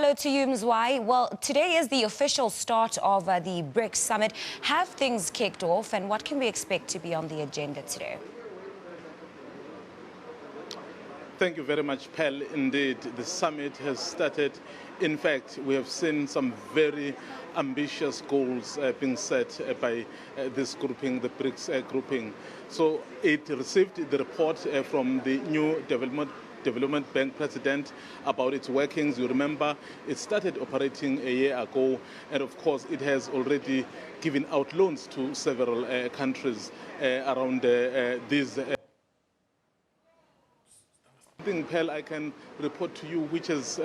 Hello to you, Mzwandile. Well, today is the official start of the BRICS summit. Have things kicked off, and what can we expect to be on the agenda today? Thank you very much, Pell. Indeed, the summit has started. In fact, we have seen some very ambitious goals being set by this grouping, the BRICS grouping. So it received the report from the new Development Bank president about its workings. You remember, it started operating a year ago, and of course, it has already given out loans to several countries around these. Thing, Pearl, I can report to you, which has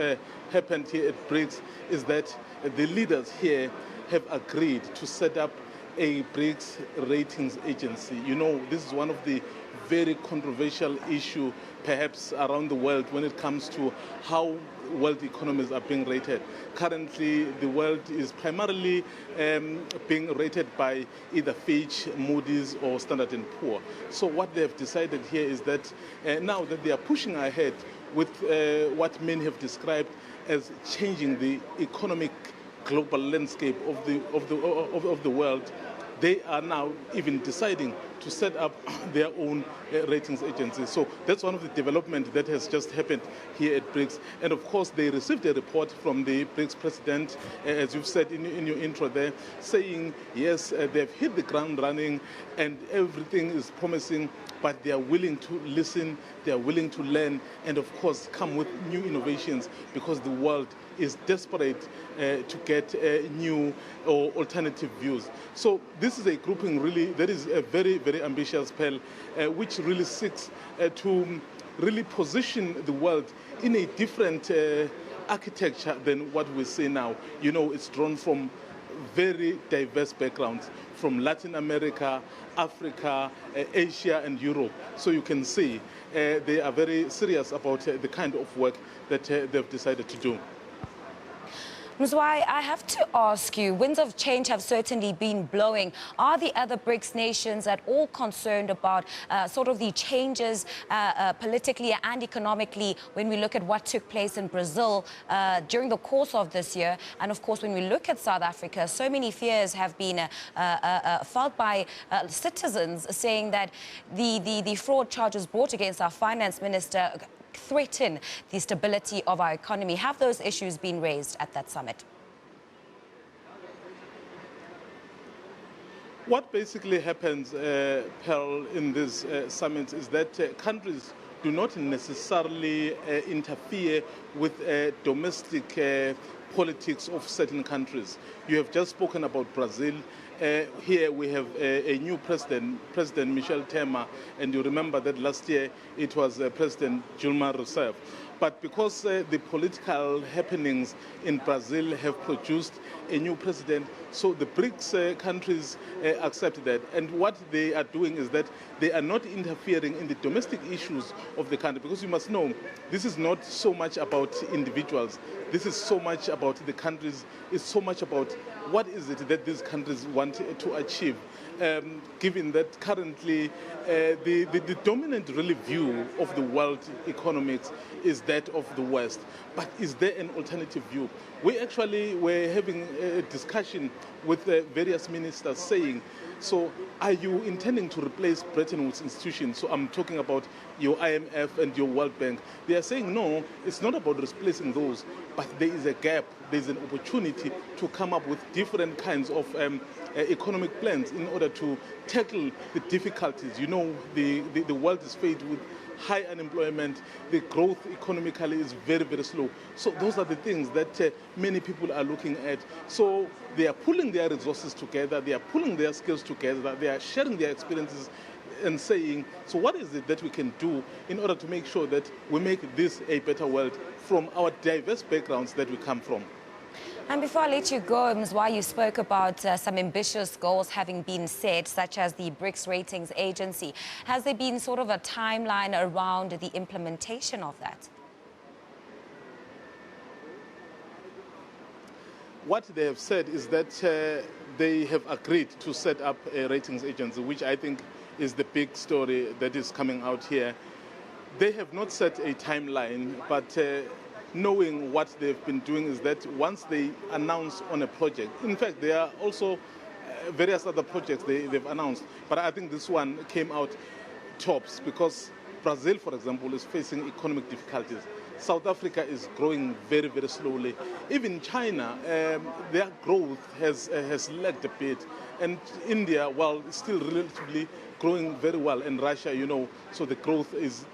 happened here at BRICS, is that the leaders here have agreed to set up a BRICS ratings agency. You know, this is one of the very controversial issues perhaps around the world when it comes to how world economies are being rated. Currently, the world is primarily being rated by either Fitch, Moody's, or Standard & Poor. So what they have decided here is that now that they are pushing ahead with what many have described as changing the economic global landscape of the world, they are now even deciding to set up their own ratings agency. So that's one of the developments that has just happened here at BRICS. And of course, they received a report from the BRICS president, as you've said in your intro there, saying, yes, they've hit the ground running and everything is promising, but they are willing to listen, they are willing to learn, and of course, come with new innovations because the world is desperate to get new or alternative views. So this is a grouping really that is a very, very ambitious spell, which really seeks to really position the world in a different architecture than what we see now. You know, it's drawn from very diverse backgrounds, from Latin America, Africa, Asia, and Europe. So you can see they are very serious about the kind of work that they've decided to do. Mzwandile, I have to ask you, winds of change have certainly been blowing. Are the other BRICS nations at all concerned about sort of the changes politically and economically when we look at what took place in Brazil during the course of this year? And of course, when we look at South Africa, so many fears have been felt by citizens saying that the fraud charges brought against our finance minister threaten the stability of our economy. Have those issues been raised at that summit? What basically happens, Pearl, in this summit is that countries do not necessarily interfere with domestic politics of certain countries. You have just spoken about Brazil. Here we have a new president, President Michel Temer, and you remember that last year it was President Dilma Rousseff. But because the political happenings in Brazil have produced a new president, so the BRICS countries accept that. And what they are doing is that they are not interfering in the domestic issues of the country. Because you must know, this is not so much about individuals. This is so much about the countries. It's so much about what is it that these countries want to achieve. Given that currently the dominant really view of the world economics is that of the West. But is there an alternative view? We actually were having a discussion with various ministers saying, so are you intending to replace Bretton Woods institutions? So I'm talking about your IMF and your World Bank. They are saying, no, it's not about replacing those, but there is a gap, there's an opportunity to come up with different kinds of economic plans in order to tackle the difficulties. You know, the world is faced with high unemployment, the growth economically is very, very slow. So those are the things that many people are looking at. So they are pulling their resources together, they are pulling their skills together, they are sharing their experiences and saying, so what is it that we can do in order to make sure that we make this a better world from our diverse backgrounds that we come from? And before I let you go, Mzwandile, you spoke about some ambitious goals having been set, such as the BRICS Ratings Agency. Has there been sort of a timeline around the implementation of that? What they have said is that they have agreed to set up a ratings agency, which I think is the big story that is coming out here. They have not set a timeline, but knowing what they've been doing is that once they announce on a project, in fact, there are also various other projects they've announced, but I think this one came out tops because Brazil, for example, is facing economic difficulties. South Africa is growing very, very slowly. Even China, their growth has lagged a bit. And India, well, is still relatively growing very well. And Russia, you know, so the growth is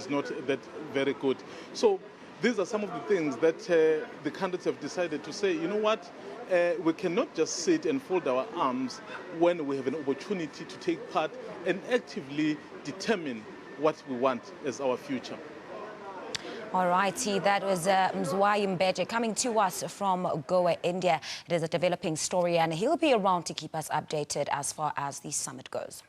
not that very good. So these are some of the things that the candidates have decided to say, you know what, we cannot just sit and fold our arms when we have an opportunity to take part and actively determine what we want as our future. All righty, that was Mzwandile Mbeje coming to us from Goa, India. It is a developing story and he'll be around to keep us updated as far as the summit goes.